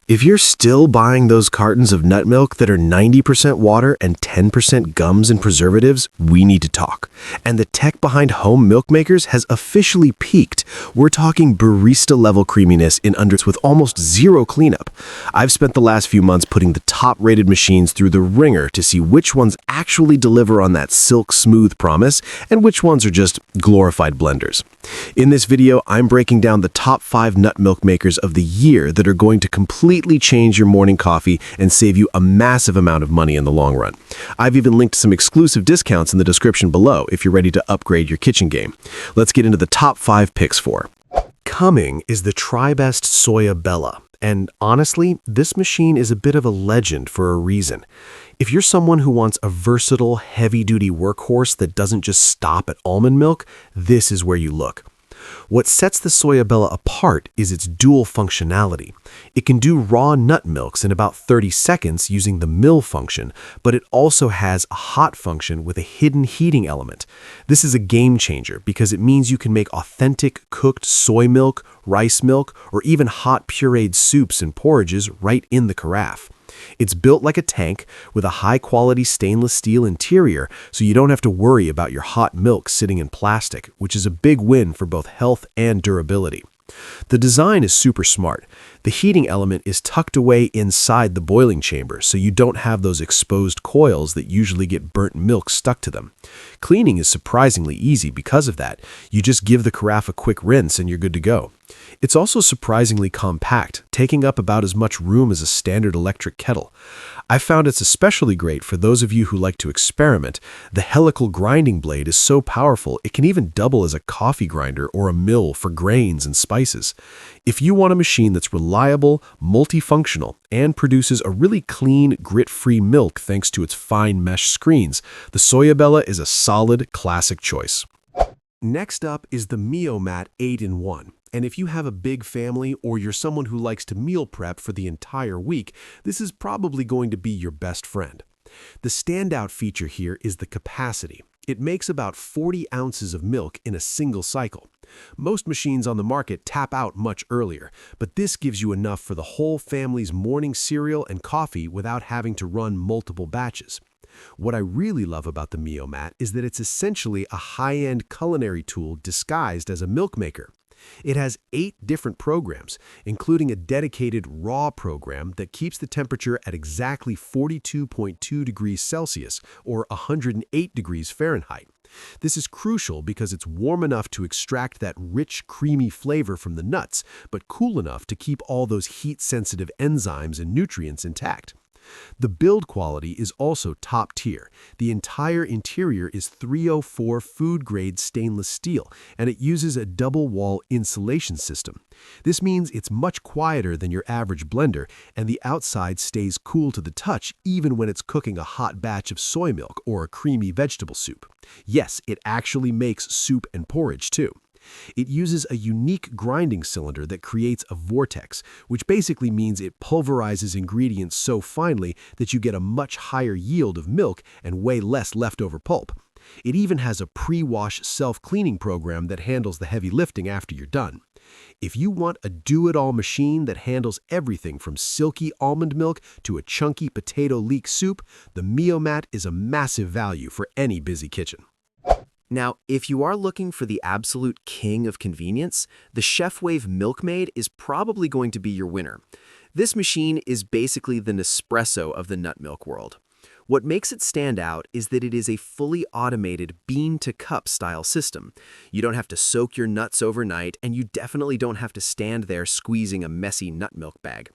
If you're still buying those cartons of nut milk that are 90% water and 10% gums and preservatives, we need to talk. And the tech behind home milk makers has officially peaked. We're talking barista-level creaminess in unders with almost zero cleanup. I've spent the last few months putting the top-rated machines through the ringer to see which ones actually deliver on that silk-smooth promise and which ones are just glorified blenders. In this video, I'm breaking down the top 5 nut milk makers of the year that are going to completely change your morning coffee and save you a massive amount of money in the long run. I've even linked some exclusive discounts in the description below if you're ready to upgrade your kitchen game. Let's get into the top 5 picks for. Coming is the Tribest Soya Bella. And honestly, this machine is a bit of a legend for a reason. If you're someone who wants a versatile, heavy-duty workhorse that doesn't just stop at almond milk, this is where you look. What sets the Soya Bella apart is its dual functionality. It can do raw nut milks in about 30 seconds using the mill function, but it also has a hot function with a hidden heating element. This is a game changer because it means you can make authentic cooked soy milk, rice milk, or even hot pureed soups and porridges right in the carafe. It's built like a tank with a high-quality stainless steel interior, so you don't have to worry about your hot milk sitting in plastic, which is a big win for both health and durability. The design is super smart. The heating element is tucked away inside the boiling chamber, so you don't have those exposed coils that usually get burnt milk stuck to them. Cleaning is surprisingly easy because of that. You just give the carafe a quick rinse and you're good to go. It's also surprisingly compact, taking up about as much room as a standard electric kettle. I found it's especially great for those of you who like to experiment. The helical grinding blade is so powerful it can even double as a coffee grinder or a mill for grains and spices. If you want a machine that's reliable, multifunctional, and produces a really clean, grit-free milk thanks to its fine mesh screens, the Soya Bella is a solid, classic choice. Next up is the MioMat 8-in-1. And if you have a big family or you're someone who likes to meal prep for the entire week, this is probably going to be your best friend. The standout feature here is the capacity. It makes about 40 ounces of milk in a single cycle. Most machines on the market tap out much earlier, but this gives you enough for the whole family's morning cereal and coffee without having to run multiple batches. What I really love about the MioMat is that it's essentially a high-end culinary tool disguised as a milk maker. It has 8 different programs, including a dedicated raw program that keeps the temperature at exactly 42.2 degrees Celsius or 108 degrees Fahrenheit. This is crucial because it's warm enough to extract that rich, creamy flavor from the nuts, but cool enough to keep all those heat-sensitive enzymes and nutrients intact. The build quality is also top tier. The entire interior is 304 food-grade stainless steel, and it uses a double-wall insulation system. This means it's much quieter than your average blender, and the outside stays cool to the touch even when it's cooking a hot batch of soy milk or a creamy vegetable soup. Yes, it actually makes soup and porridge too. It uses a unique grinding cylinder that creates a vortex, which basically means it pulverizes ingredients so finely that you get a much higher yield of milk and way less leftover pulp. It even has a pre-wash self-cleaning program that handles the heavy lifting after you're done. If you want a do-it-all machine that handles everything from silky almond milk to a chunky potato leek soup, the MioMat is a massive value for any busy kitchen. Now, if you are looking for the absolute king of convenience, the ChefWave Milkmaid is probably going to be your winner. This machine is basically the Nespresso of the nut milk world. What makes it stand out is that it is a fully automated bean-to-cup style system. You don't have to soak your nuts overnight, and you definitely don't have to stand there squeezing a messy nut milk bag.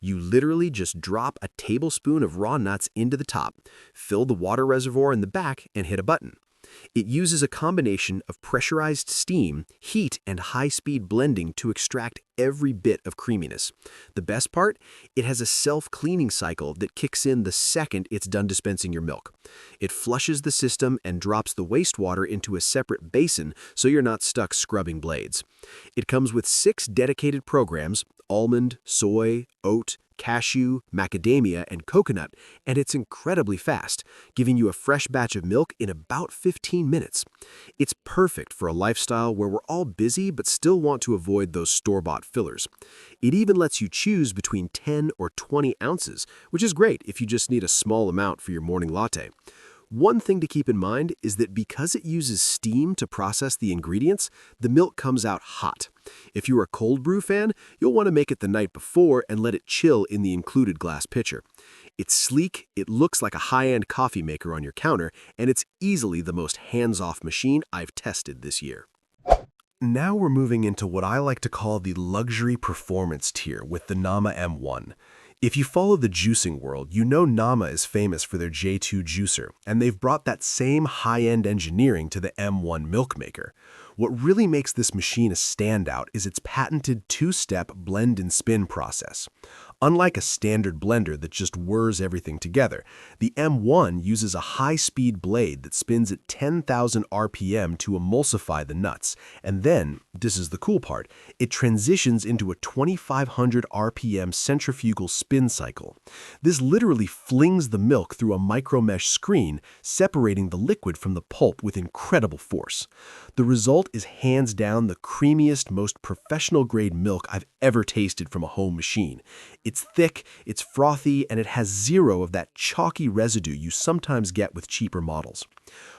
You literally just drop a tablespoon of raw nuts into the top, fill the water reservoir in the back, and hit a button. It uses a combination of pressurized steam, heat, and high-speed blending to extract every bit of creaminess. The best part? It has a self-cleaning cycle that kicks in the second it's done dispensing your milk. It flushes the system and drops the wastewater into a separate basin so you're not stuck scrubbing blades. It comes with 6 dedicated programs: almond, soy, oat, cashew, macadamia, and coconut, and it's incredibly fast, giving you a fresh batch of milk in about 15 minutes. It's perfect for a lifestyle where we're all busy but still want to avoid those store-bought fillers. It even lets you choose between 10 or 20 ounces, which is great if you just need a small amount for your morning latte. One thing to keep in mind is that because it uses steam to process the ingredients, the milk comes out hot. If you're a cold brew fan, you'll want to make it the night before and let it chill in the included glass pitcher. It's sleek, it looks like a high-end coffee maker on your counter, and it's easily the most hands-off machine I've tested this year. Now we're moving into what I like to call the luxury performance tier with the Nama M1. If you follow the juicing world, you know Nama is famous for their J2 juicer, and they've brought that same high-end engineering to the M1 milk maker. What really makes this machine a standout is its patented two-step blend and spin process. Unlike a standard blender that just whirs everything together, the M1 uses a high-speed blade that spins at 10,000 RPM to emulsify the nuts, and then, this is the cool part, it transitions into a 2,500 RPM centrifugal spin cycle. This literally flings the milk through a micromesh screen, separating the liquid from the pulp with incredible force. The result is hands down the creamiest, most professional-grade milk I've ever tasted from a home machine. It's thick, it's frothy, and it has zero of that chalky residue you sometimes get with cheaper models.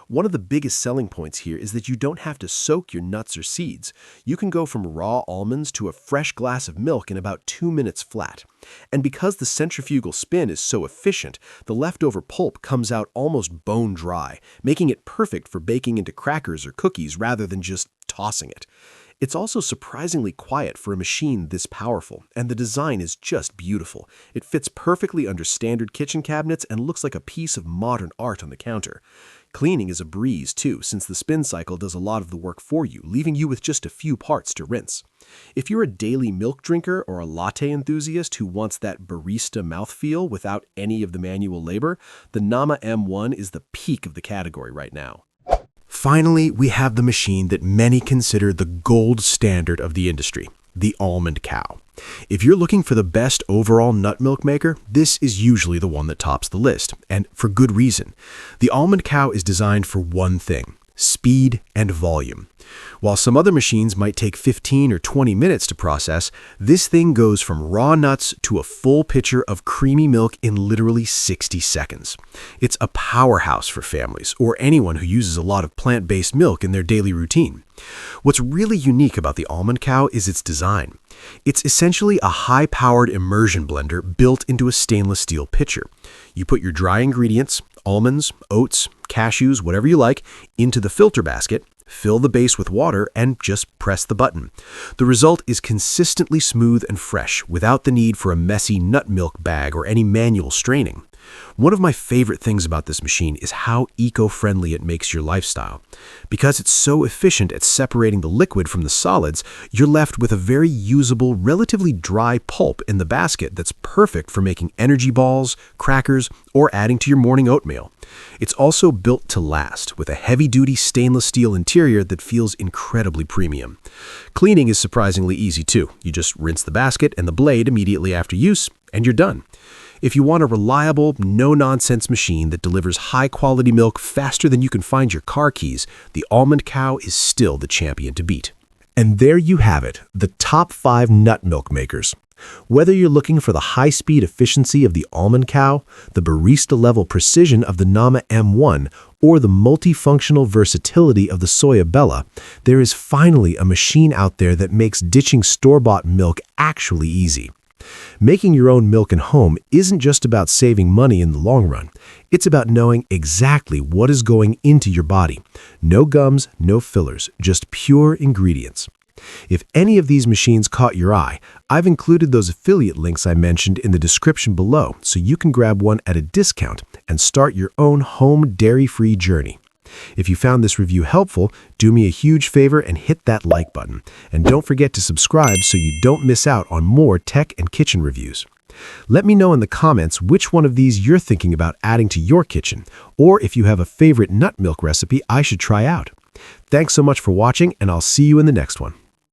One of the biggest selling points here is that you don't have to soak your nuts or seeds. You can go from raw almonds to a fresh glass of milk in about 2 minutes flat. And because the centrifugal spin is so efficient, the leftover pulp comes out almost bone dry, making it perfect for baking into crackers or cookies rather than just tossing it. It's also surprisingly quiet for a machine this powerful, and the design is just beautiful. It fits perfectly under standard kitchen cabinets and looks like a piece of modern art on the counter. Cleaning is a breeze too, since the spin cycle does a lot of the work for you, leaving you with just a few parts to rinse. If you're a daily milk drinker or a latte enthusiast who wants that barista mouthfeel without any of the manual labor, the Nama M1 is the peak of the category right now. Finally, we have the machine that many consider the gold standard of the industry, the Almond cow. If you're looking for the best overall nut milk maker, this is usually the one that tops the list, and for good reason. The Almond cow is designed for one thing: speed and volume. While some other machines might take 15 or 20 minutes to process, this thing goes from raw nuts to a full pitcher of creamy milk in literally 60 seconds. It's a powerhouse for families or anyone who uses a lot of plant-based milk in their daily routine. What's really unique about the Almond cow is its design. It's essentially a high-powered immersion blender built into a stainless steel pitcher. You put your dry ingredients, almonds, oats, cashews, whatever you like, into the filter basket, fill the base with water, and just press the button. The result is consistently smooth and fresh without the need for a messy nut milk bag or any manual straining. One of my favorite things about this machine is how eco-friendly it makes your lifestyle. Because it's so efficient at separating the liquid from the solids, you're left with a very usable, relatively dry pulp in the basket that's perfect for making energy balls, crackers, or adding to your morning oatmeal. It's also built to last, with a heavy-duty stainless steel interior that feels incredibly premium. Cleaning is surprisingly easy too. You just rinse the basket and the blade immediately after use, and you're done. If you want a reliable, no-nonsense machine that delivers high-quality milk faster than you can find your car keys, the Almond cow is still the champion to beat. And there you have it, the top 5 nut milk makers. Whether you're looking for the high-speed efficiency of the Almond cow, the barista-level precision of the Nama M1, or the multifunctional versatility of the Soya Bella, there is finally a machine out there that makes ditching store-bought milk actually easy. Making your own milk at home isn't just about saving money in the long run. It's about knowing exactly what is going into your body. No gums, no fillers, just pure ingredients. If any of these machines caught your eye, I've included those affiliate links I mentioned in the description below so you can grab one at a discount and start your own home dairy-free journey. If you found this review helpful, do me a huge favor and hit that like button. And don't forget to subscribe so you don't miss out on more tech and kitchen reviews. Let me know in the comments which one of these you're thinking about adding to your kitchen, or if you have a favorite nut milk recipe I should try out. Thanks so much for watching, and I'll see you in the next one.